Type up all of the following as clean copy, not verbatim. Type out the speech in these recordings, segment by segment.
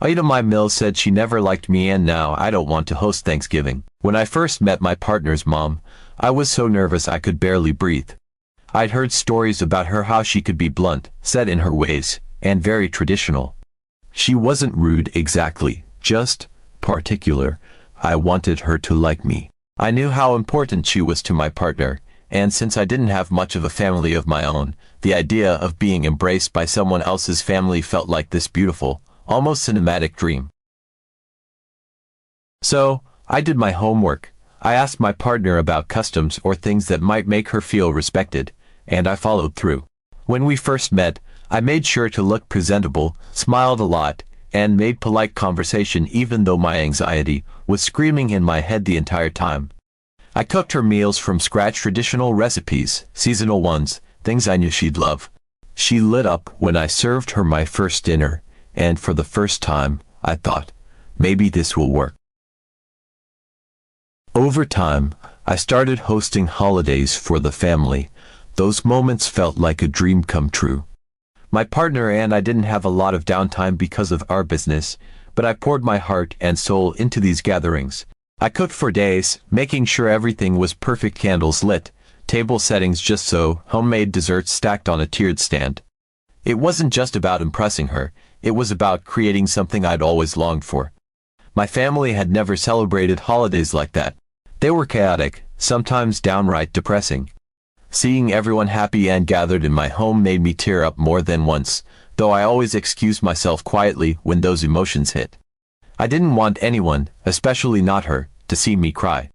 Ida my Mill said she never liked me and now I don't want to host Thanksgiving. When I first met my partner's mom, I was so nervous I could barely breathe. I'd heard stories about her how she could be blunt, set in her ways, and very traditional. She wasn't rude exactly, just particular. I wanted her to like me. I knew how important she was to my partner, and since I didn't have much of a family of my own, the idea of being embraced by someone else's family felt like this beautiful, almost cinematic dream. So, I did my homework. I asked my partner about customs or things that might make her feel respected, and I followed through. When we first met, I made sure to look presentable, smiled a lot, and made polite conversation even though my anxiety was screaming in my head the entire time. I cooked her meals from scratch, traditional recipes, seasonal ones, things I knew she'd love. She lit up when I served her my first dinner, and for the first time, I thought, maybe this will work. Over time, I started hosting holidays for the family. Those moments felt like a dream come true. My partner and I didn't have a lot of downtime because of our business, but I poured my heart and soul into these gatherings. I cooked for days, making sure everything was perfect, candles lit, table settings just so, homemade desserts stacked on a tiered stand. It wasn't just about impressing her, it was about creating something I'd always longed for. My family had never celebrated holidays like that. They were chaotic, sometimes downright depressing. Seeing everyone happy and gathered in my home made me tear up more than once, though I always excused myself quietly when those emotions hit. I didn't want anyone, especially not her, to see me cry.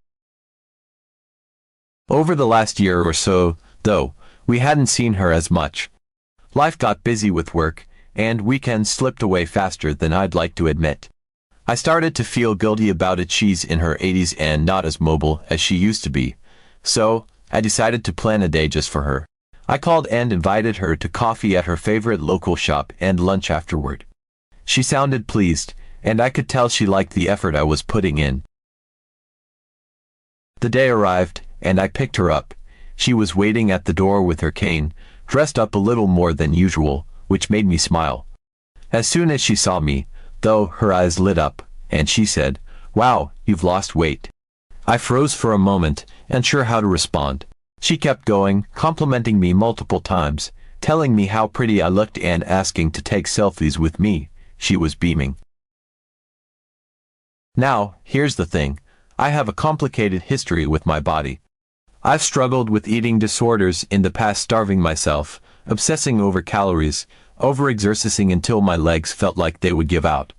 Over the last year or so, though, we hadn't seen her as much. Life got busy with work, and weekends slipped away faster than I'd like to admit. I started to feel guilty about it. She's in her 80s and not as mobile as she used to be. So, I decided to plan a day just for her. I called and invited her to coffee at her favorite local shop and lunch afterward. She sounded pleased, and I could tell she liked the effort I was putting in. The day arrived, and I picked her up. She was waiting at the door with her cane, dressed up a little more than usual, which made me smile. As soon as she saw me, though, her eyes lit up, and she said, "Wow, you've lost weight." I froze for a moment, unsure how to respond. She kept going, complimenting me multiple times, telling me how pretty I looked and asking to take selfies with me. She was beaming. Now, here's the thing. I have a complicated history with my body. I've struggled with eating disorders in the past, starving myself, obsessing over calories, overexercising until my legs felt like they would give out.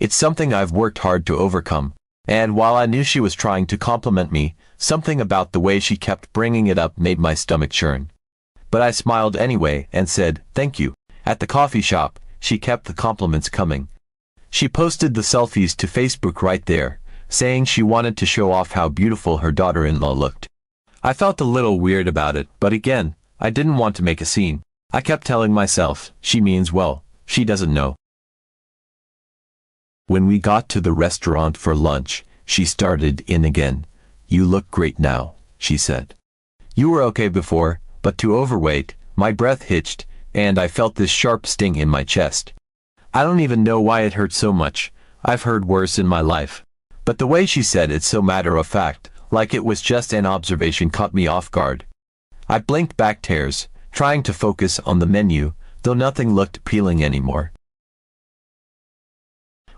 It's something I've worked hard to overcome. And while I knew she was trying to compliment me, something about the way she kept bringing it up made my stomach churn. But I smiled anyway and said, "Thank you." At the coffee shop, she kept the compliments coming. She posted the selfies to Facebook right there, saying she wanted to show off how beautiful her daughter-in-law looked. I felt a little weird about it, but again, I didn't want to make a scene. I kept telling myself, she means well, she doesn't know. When we got to the restaurant for lunch, she started in again. "You look great now," she said. "You were okay before, but too overweight." My breath hitched, and I felt this sharp sting in my chest. I don't even know why it hurt so much. I've heard worse in my life. But the way she said it so matter of fact, like it was just an observation, caught me off guard. I blinked back tears, trying to focus on the menu, though nothing looked appealing anymore.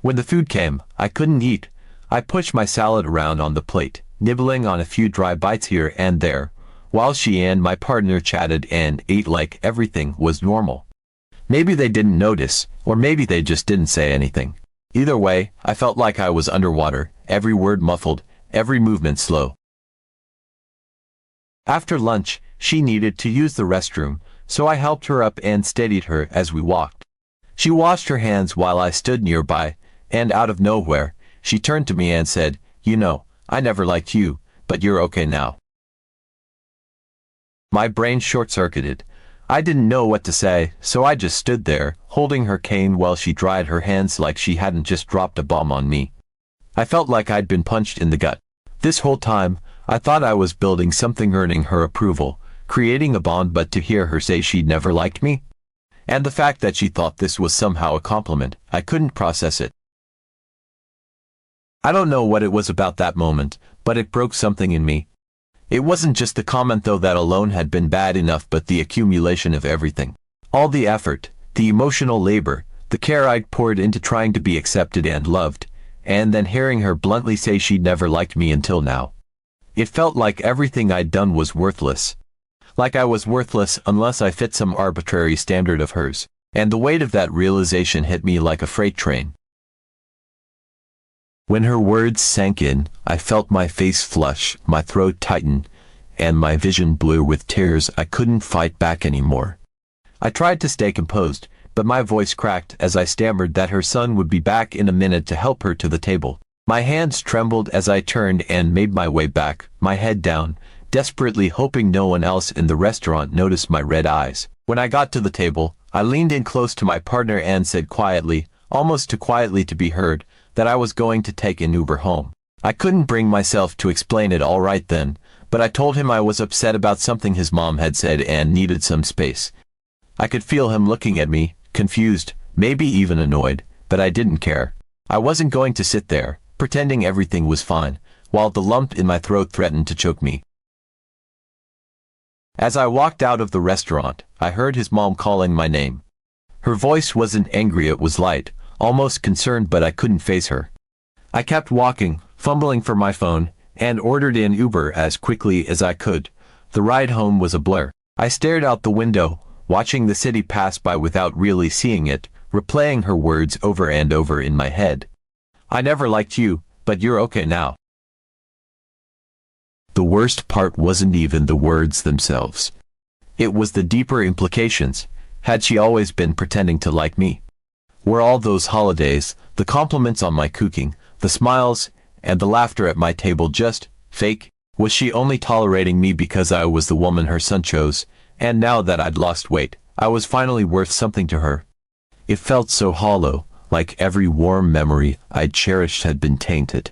When the food came, I couldn't eat. I pushed my salad around on the plate, nibbling on a few dry bites here and there, while she and my partner chatted and ate like everything was normal. Maybe they didn't notice, or maybe they just didn't say anything. Either way, I felt like I was underwater, every word muffled, every movement slow. After lunch, she needed to use the restroom, so I helped her up and steadied her as we walked. She washed her hands while I stood nearby, and out of nowhere, she turned to me and said, "You know, I never liked you, but you're okay now." My brain short-circuited. I didn't know what to say, so I just stood there, holding her cane while she dried her hands like she hadn't just dropped a bomb on me. I felt like I'd been punched in the gut. This whole time, I thought I was building something, earning her approval, creating a bond, but to hear her say she'd never liked me? And the fact that she thought this was somehow a compliment, I couldn't process it. I don't know what it was about that moment, but it broke something in me. It wasn't just the comment though that alone had been bad enough, but the accumulation of everything. All the effort, the emotional labor, the care I'd poured into trying to be accepted and loved, and then hearing her bluntly say she'd never liked me until now. It felt like everything I'd done was worthless. Like I was worthless unless I fit some arbitrary standard of hers. And the weight of that realization hit me like a freight train. When her words sank in, I felt my face flush, my throat tighten, and my vision blur with tears I couldn't fight back anymore. I tried to stay composed, but my voice cracked as I stammered that her son would be back in a minute to help her to the table. My hands trembled as I turned and made my way back, my head down, desperately hoping no one else in the restaurant noticed my red eyes. When I got to the table, I leaned in close to my partner and said quietly, almost too quietly to be heard, that I was going to take an Uber home. I couldn't bring myself to explain it all right then, but I told him I was upset about something his mom had said and needed some space. I could feel him looking at me, confused, maybe even annoyed, but I didn't care. I wasn't going to sit there, pretending everything was fine, while the lump in my throat threatened to choke me. As I walked out of the restaurant, I heard his mom calling my name. Her voice wasn't angry, it was light, almost concerned, but I couldn't face her. I kept walking, fumbling for my phone, and ordered an Uber as quickly as I could. The ride home was a blur. I stared out the window, watching the city pass by without really seeing it, replaying her words over and over in my head. I never liked you, but you're okay now. The worst part wasn't even the words themselves. It was the deeper implications. Had she always been pretending to like me? Were all those holidays, the compliments on my cooking, the smiles, and the laughter at my table just fake? Was she only tolerating me because I was the woman her son chose, and now that I'd lost weight, I was finally worth something to her? It felt so hollow, like every warm memory I'd cherished had been tainted.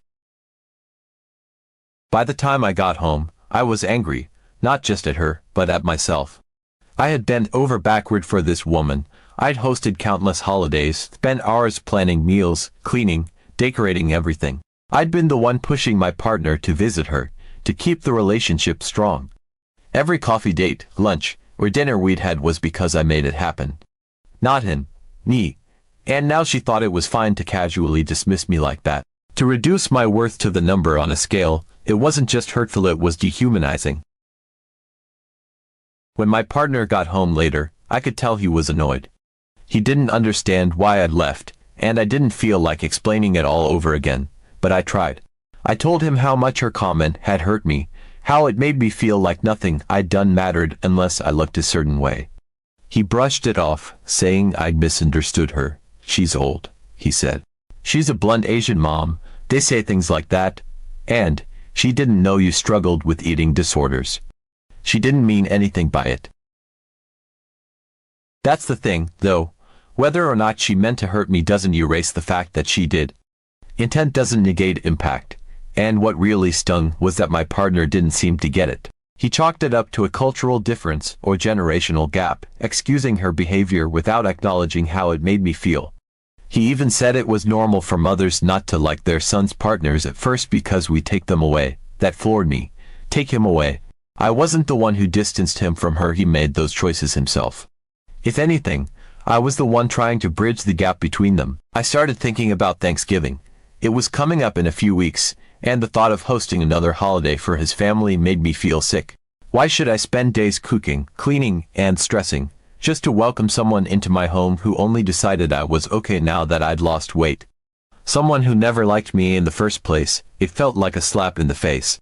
By the time I got home, I was angry, not just at her, but at myself. I had bent over backward for this woman. I'd hosted countless holidays, spent hours planning meals, cleaning, decorating everything. I'd been the one pushing my partner to visit her, to keep the relationship strong. Every coffee date, lunch, or dinner we'd had was because I made it happen. Not him, me. And now she thought it was fine to casually dismiss me like that. To reduce my worth to the number on a scale, it wasn't just hurtful, it was dehumanizing. When my partner got home later, I could tell he was annoyed. He didn't understand why I'd left, and I didn't feel like explaining it all over again, but I tried. I told him how much her comment had hurt me, how it made me feel like nothing I'd done mattered unless I looked a certain way. He brushed it off, saying I'd misunderstood her. She's old, he said. She's a blunt Asian mom, they say things like that, and she didn't know you struggled with eating disorders. She didn't mean anything by it. That's the thing, though. Whether or not she meant to hurt me doesn't erase the fact that she did. Intent doesn't negate impact. And what really stung was that my partner didn't seem to get it. He chalked it up to a cultural difference or generational gap, excusing her behavior without acknowledging how it made me feel. He even said it was normal for mothers not to like their sons' partners at first because we take them away. That floored me. Take him away. I wasn't the one who distanced him from her, he made those choices himself. If anything, I was the one trying to bridge the gap between them. I started thinking about Thanksgiving. It was coming up in a few weeks, and the thought of hosting another holiday for his family made me feel sick. Why should I spend days cooking, cleaning, and stressing, just to welcome someone into my home who only decided I was okay now that I'd lost weight? Someone who never liked me in the first place. It felt like a slap in the face.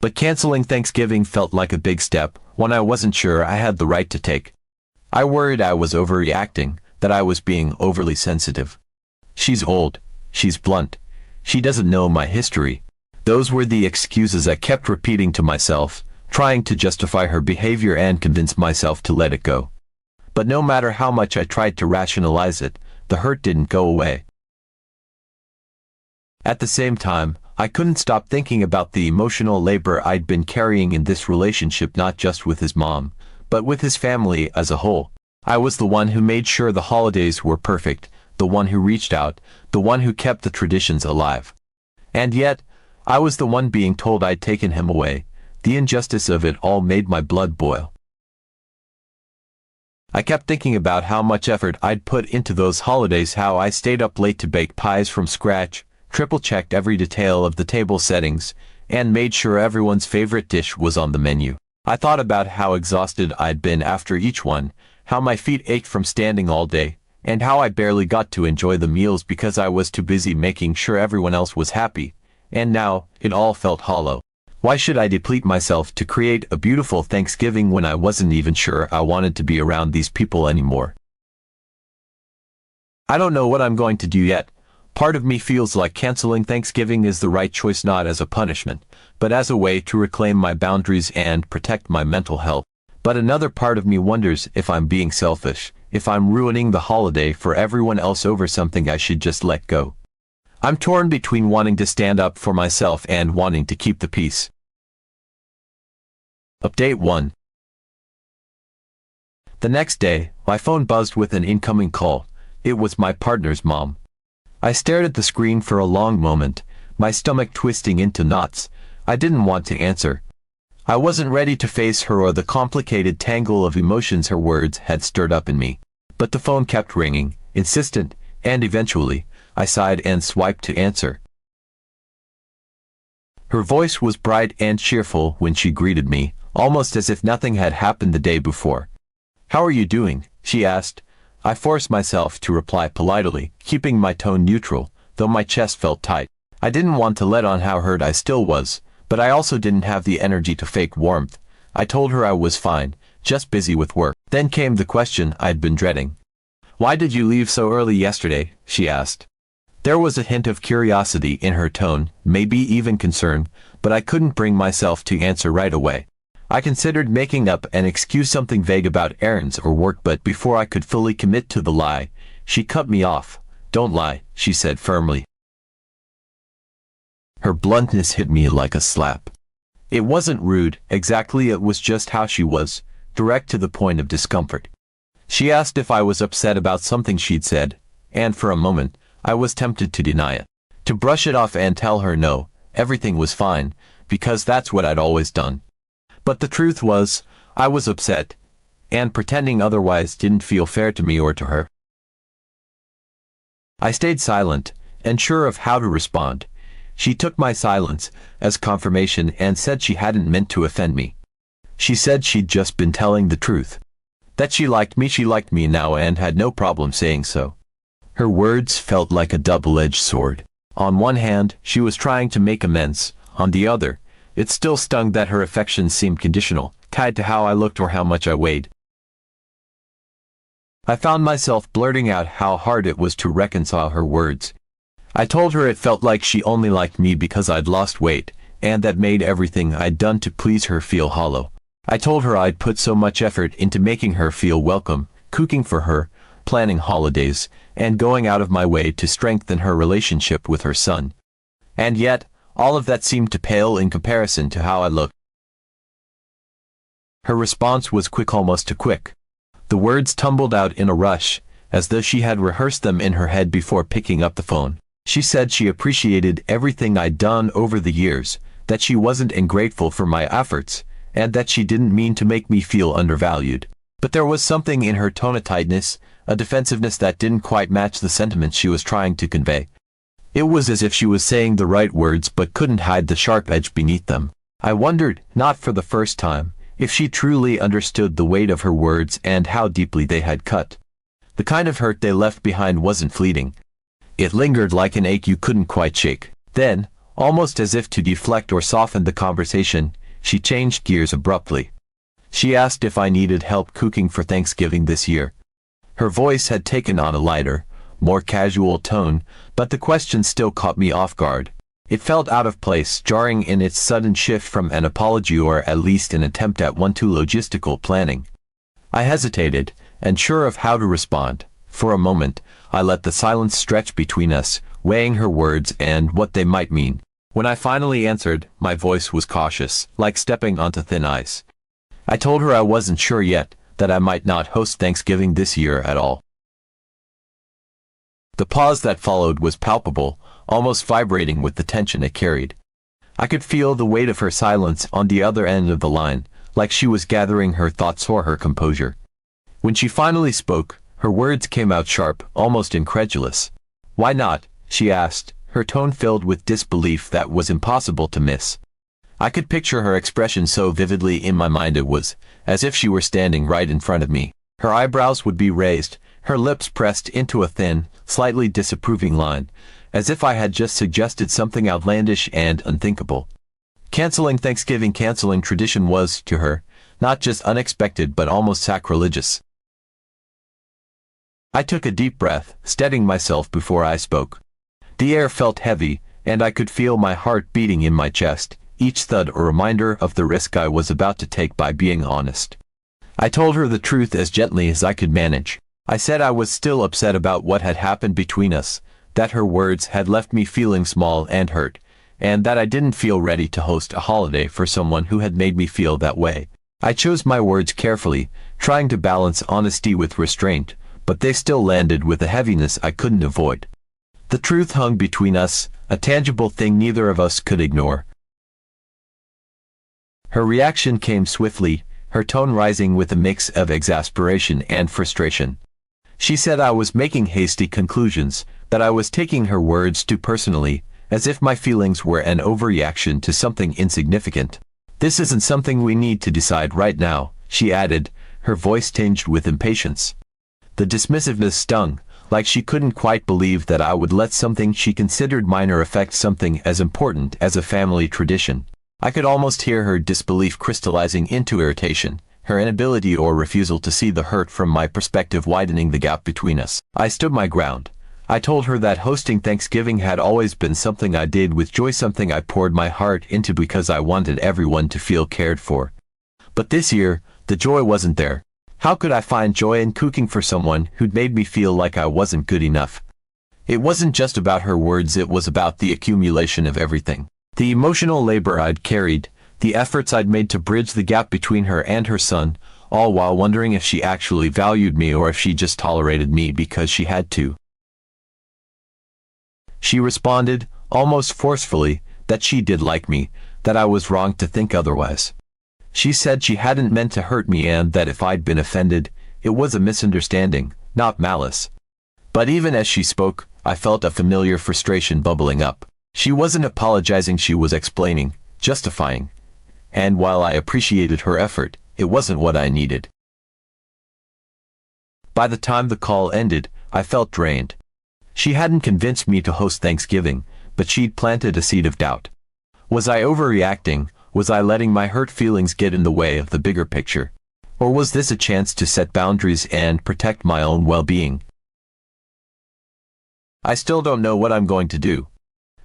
But canceling Thanksgiving felt like a big step, one I wasn't sure I had the right to take. I worried I was overreacting, that I was being overly sensitive. She's old. She's blunt. She doesn't know my history. Those were the excuses I kept repeating to myself, trying to justify her behavior and convince myself to let it go. But no matter how much I tried to rationalize it, the hurt didn't go away. At the same time, I couldn't stop thinking about the emotional labor I'd been carrying in this relationship, not just with his mom, but with his family as a whole. I was the one who made sure the holidays were perfect, the one who reached out, the one who kept the traditions alive. And yet, I was the one being told I'd taken him away. The injustice of it all made my blood boil. I kept thinking about how much effort I'd put into those holidays, how I stayed up late to bake pies from scratch, triple-checked every detail of the table settings, and made sure everyone's favorite dish was on the menu. I thought about how exhausted I'd been after each one, how my feet ached from standing all day, and how I barely got to enjoy the meals because I was too busy making sure everyone else was happy. And now, it all felt hollow. Why should I deplete myself to create a beautiful Thanksgiving when I wasn't even sure I wanted to be around these people anymore? I don't know what I'm going to do yet. Part of me feels like canceling Thanksgiving is the right choice, not as a punishment, but as a way to reclaim my boundaries and protect my mental health. But another part of me wonders if I'm being selfish, if I'm ruining the holiday for everyone else over something I should just let go. I'm torn between wanting to stand up for myself and wanting to keep the peace. Update 1. The next day, my phone buzzed with an incoming call. It was my partner's mom. I stared at the screen for a long moment, my stomach twisting into knots. I didn't want to answer. I wasn't ready to face her or the complicated tangle of emotions her words had stirred up in me. But the phone kept ringing, insistent, and eventually, I sighed and swiped to answer. Her voice was bright and cheerful when she greeted me, almost as if nothing had happened the day before. "How are you doing?" she asked. I forced myself to reply politely, keeping my tone neutral, though my chest felt tight. I didn't want to let on how hurt I still was, but I also didn't have the energy to fake warmth. I told her I was fine, just busy with work. Then came the question I'd been dreading. "Why did you leave so early yesterday?" she asked. There was a hint of curiosity in her tone, maybe even concern, but I couldn't bring myself to answer right away. I considered making up an excuse, something vague about errands or work, but before I could fully commit to the lie, she cut me off. "Don't lie," she said firmly. Her bluntness hit me like a slap. It wasn't rude, exactly, it was just how she was, direct to the point of discomfort. She asked if I was upset about something she'd said, and for a moment, I was tempted to deny it, to brush it off and tell her no, everything was fine, because that's what I'd always done. But the truth was, I was upset, and pretending otherwise didn't feel fair to me or to her. I stayed silent, unsure of how to respond. She took my silence as confirmation and said she hadn't meant to offend me. She said she'd just been telling the truth. That she liked me now and had no problem saying so. Her words felt like a double-edged sword. On one hand, she was trying to make amends. On the other, it still stung that her affection seemed conditional, tied to how I looked or how much I weighed. I found myself blurting out how hard it was to reconcile her words. I told her it felt like she only liked me because I'd lost weight, and that made everything I'd done to please her feel hollow. I told her I'd put so much effort into making her feel welcome, cooking for her, planning holidays, and going out of my way to strengthen her relationship with her son. And yet, all of that seemed to pale in comparison to how I looked. Her response was quick, almost too quick. The words tumbled out in a rush, as though she had rehearsed them in her head before picking up the phone. She said she appreciated everything I'd done over the years, that she wasn't ungrateful for my efforts, and that she didn't mean to make me feel undervalued. But there was something in her tone, a tightness, a defensiveness that didn't quite match the sentiments she was trying to convey. It was as if she was saying the right words but couldn't hide the sharp edge beneath them. I wondered, not for the first time, if she truly understood the weight of her words and how deeply they had cut. The kind of hurt they left behind wasn't fleeting. It lingered like an ache you couldn't quite shake. Then, almost as if to deflect or soften the conversation, she changed gears abruptly. She asked if I needed help cooking for Thanksgiving this year. Her voice had taken on a lighter, more casual tone, but the question still caught me off guard. It felt out of place, jarring in its sudden shift from an apology or at least an attempt at one-two logistical planning. I hesitated, unsure of how to respond. For a moment, I let the silence stretch between us, weighing her words and what they might mean. When I finally answered, my voice was cautious, like stepping onto thin ice. I told her I wasn't sure yet, that I might not host Thanksgiving this year at all. The pause that followed was palpable, almost vibrating with the tension it carried. I could feel the weight of her silence on the other end of the line, like she was gathering her thoughts or her composure. When she finally spoke, her words came out sharp, almost incredulous. "Why not?" she asked, her tone filled with disbelief that was impossible to miss. I could picture her expression so vividly in my mind. It was as if she were standing right in front of me. Her eyebrows would be raised, her lips pressed into a thin, slightly disapproving line, as if I had just suggested something outlandish and unthinkable. Canceling Thanksgiving, canceling tradition was, to her, not just unexpected but almost sacrilegious. I took a deep breath, steadying myself before I spoke. The air felt heavy, and I could feel my heart beating in my chest, each thud a reminder of the risk I was about to take by being honest. I told her the truth as gently as I could manage. I said I was still upset about what had happened between us, that her words had left me feeling small and hurt, and that I didn't feel ready to host a holiday for someone who had made me feel that way. I chose my words carefully, trying to balance honesty with restraint, but they still landed with a heaviness I couldn't avoid. The truth hung between us, a tangible thing neither of us could ignore. Her reaction came swiftly, her tone rising with a mix of exasperation and frustration. She said I was making hasty conclusions, that I was taking her words too personally, as if my feelings were an overreaction to something insignificant. "This isn't something we need to decide right now," she added, her voice tinged with impatience. The dismissiveness stung, like she couldn't quite believe that I would let something she considered minor affect something as important as a family tradition. I could almost hear her disbelief crystallizing into irritation, her inability or refusal to see the hurt from my perspective widening the gap between us. I stood my ground. I told her that hosting Thanksgiving had always been something I did with joy, something I poured my heart into because I wanted everyone to feel cared for. But this year, the joy wasn't there. How could I find joy in cooking for someone who'd made me feel like I wasn't good enough? It wasn't just about her words, it was about the accumulation of everything. The emotional labor I'd carried, the efforts I'd made to bridge the gap between her and her son, all while wondering if she actually valued me or if she just tolerated me because she had to. She responded, almost forcefully, that she did like me, that I was wrong to think otherwise. She said she hadn't meant to hurt me and that if I'd been offended, it was a misunderstanding, not malice. But even as she spoke, I felt a familiar frustration bubbling up. She wasn't apologizing, she was explaining, justifying. And while I appreciated her effort, it wasn't what I needed. By the time the call ended, I felt drained. She hadn't convinced me to host Thanksgiving, but she'd planted a seed of doubt. Was I overreacting? Was I letting my hurt feelings get in the way of the bigger picture? Or was this a chance to set boundaries and protect my own well-being? I still don't know what I'm going to do.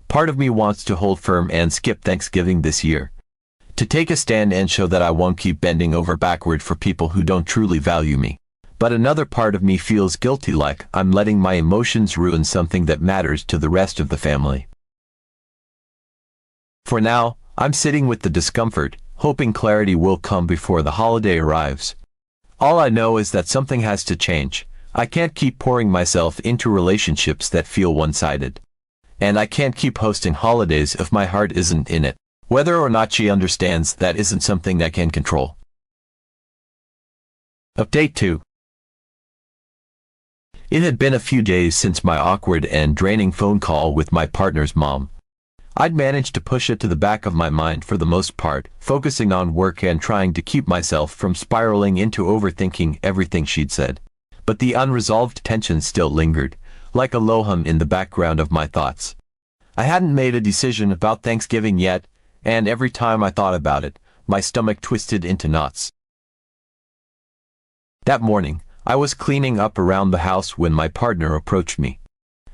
Part of me wants to hold firm and skip Thanksgiving this year. To take a stand and show that I won't keep bending over backward for people who don't truly value me. But another part of me feels guilty, like I'm letting my emotions ruin something that matters to the rest of the family. For now, I'm sitting with the discomfort, hoping clarity will come before the holiday arrives. All I know is that something has to change. I can't keep pouring myself into relationships that feel one-sided. And I can't keep hosting holidays if my heart isn't in it. Whether or not she understands, that isn't something I can control. Update 2. It had been a few days since my awkward and draining phone call with my partner's mom. I'd managed to push it to the back of my mind for the most part, focusing on work and trying to keep myself from spiraling into overthinking everything she'd said. But the unresolved tension still lingered, like a low hum in the background of my thoughts. I hadn't made a decision about Thanksgiving yet, and every time I thought about it, my stomach twisted into knots. That morning, I was cleaning up around the house when my partner approached me.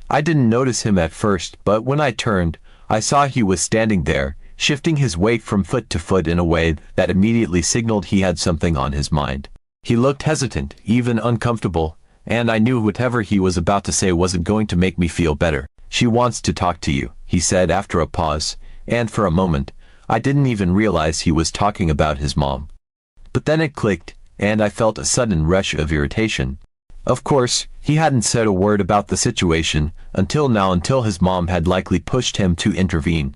I didn't notice him at first, but when I turned, I saw he was standing there, shifting his weight from foot to foot in a way that immediately signaled he had something on his mind. He looked hesitant, even uncomfortable, and I knew whatever he was about to say wasn't going to make me feel better. "She wants to talk to you," he said after a pause, and for a moment, I didn't even realize he was talking about his mom. But then it clicked, and I felt a sudden rush of irritation. Of course, he hadn't said a word about the situation until now, until his mom had likely pushed him to intervene.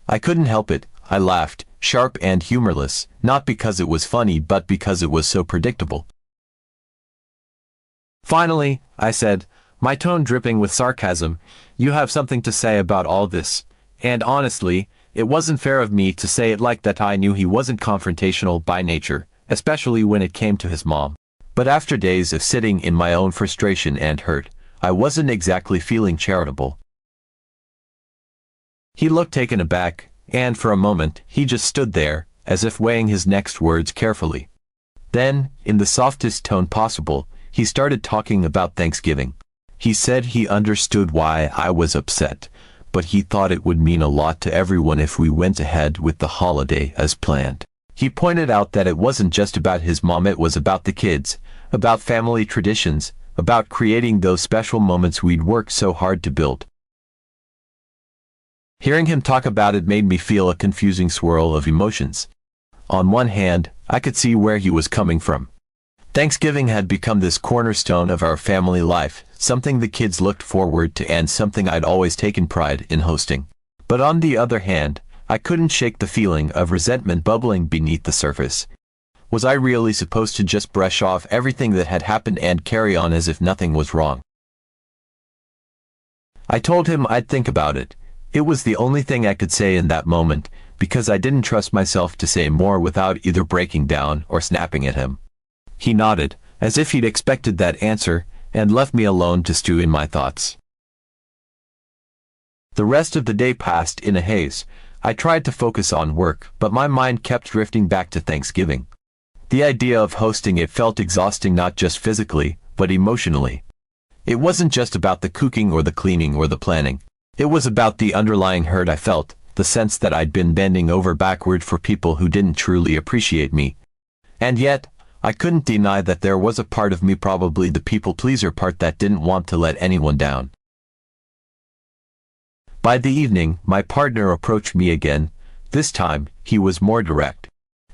I couldn't help it. I laughed, sharp and humorless, not because it was funny but because it was so predictable. Finally, I said, my tone dripping with sarcasm, "You have something to say about all this." And honestly, it wasn't fair of me to say it like that. I knew he wasn't confrontational by nature, especially when it came to his mom. But after days of sitting in my own frustration and hurt, I wasn't exactly feeling charitable. He looked taken aback, and for a moment, he just stood there, as if weighing his next words carefully. Then, in the softest tone possible, he started talking about Thanksgiving. He said he understood why I was upset, but he thought it would mean a lot to everyone if we went ahead with the holiday as planned. He pointed out that it wasn't just about his mom, it was about the kids, about family traditions, about creating those special moments we'd worked so hard to build. Hearing him talk about it made me feel a confusing swirl of emotions. On one hand, I could see where he was coming from. Thanksgiving had become this cornerstone of our family life, something the kids looked forward to and something I'd always taken pride in hosting. But on the other hand, I couldn't shake the feeling of resentment bubbling beneath the surface. Was I really supposed to just brush off everything that had happened and carry on as if nothing was wrong? I told him I'd think about it. It was the only thing I could say in that moment, because I didn't trust myself to say more without either breaking down or snapping at him. He nodded, as if he'd expected that answer, and left me alone to stew in my thoughts. The rest of the day passed in a haze. I tried to focus on work, but my mind kept drifting back to Thanksgiving. The idea of hosting it felt exhausting, not just physically, but emotionally. It wasn't just about the cooking or the cleaning or the planning. It was about the underlying hurt I felt, the sense that I'd been bending over backward for people who didn't truly appreciate me. And yet, I couldn't deny that there was a part of me, probably the people-pleaser part, that didn't want to let anyone down. By the evening, my partner approached me again. This time, he was more direct.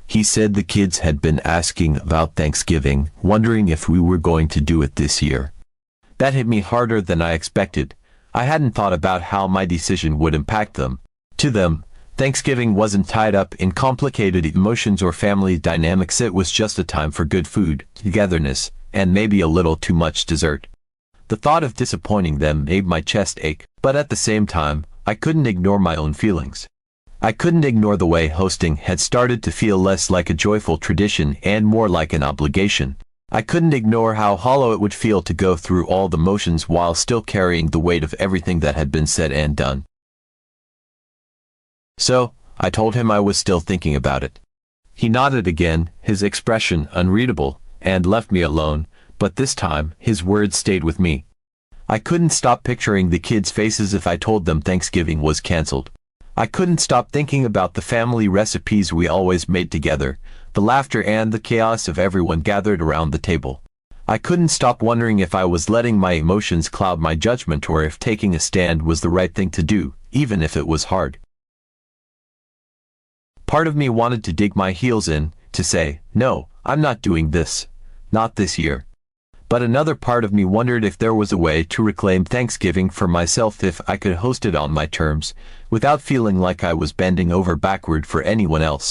He said the kids had been asking about Thanksgiving, wondering if we were going to do it this year. That hit me harder than I expected. I hadn't thought about how my decision would impact them. To them, Thanksgiving wasn't tied up in complicated emotions or family dynamics. It was just a time for good food, togetherness, and maybe a little too much dessert. The thought of disappointing them made my chest ache, but at the same time, I couldn't ignore my own feelings. I couldn't ignore the way hosting had started to feel less like a joyful tradition and more like an obligation. I couldn't ignore how hollow it would feel to go through all the motions while still carrying the weight of everything that had been said and done. So, I told him I was still thinking about it. He nodded again, his expression unreadable, and left me alone, but this time, his words stayed with me. I couldn't stop picturing the kids' faces if I told them Thanksgiving was canceled. I couldn't stop thinking about the family recipes we always made together, the laughter and the chaos of everyone gathered around the table. I couldn't stop wondering if I was letting my emotions cloud my judgment or if taking a stand was the right thing to do, even if it was hard. Part of me wanted to dig my heels in, to say, no, I'm not doing this. Not this year. But another part of me wondered if there was a way to reclaim Thanksgiving for myself, if I could host it on my terms, without feeling like I was bending over backward for anyone else.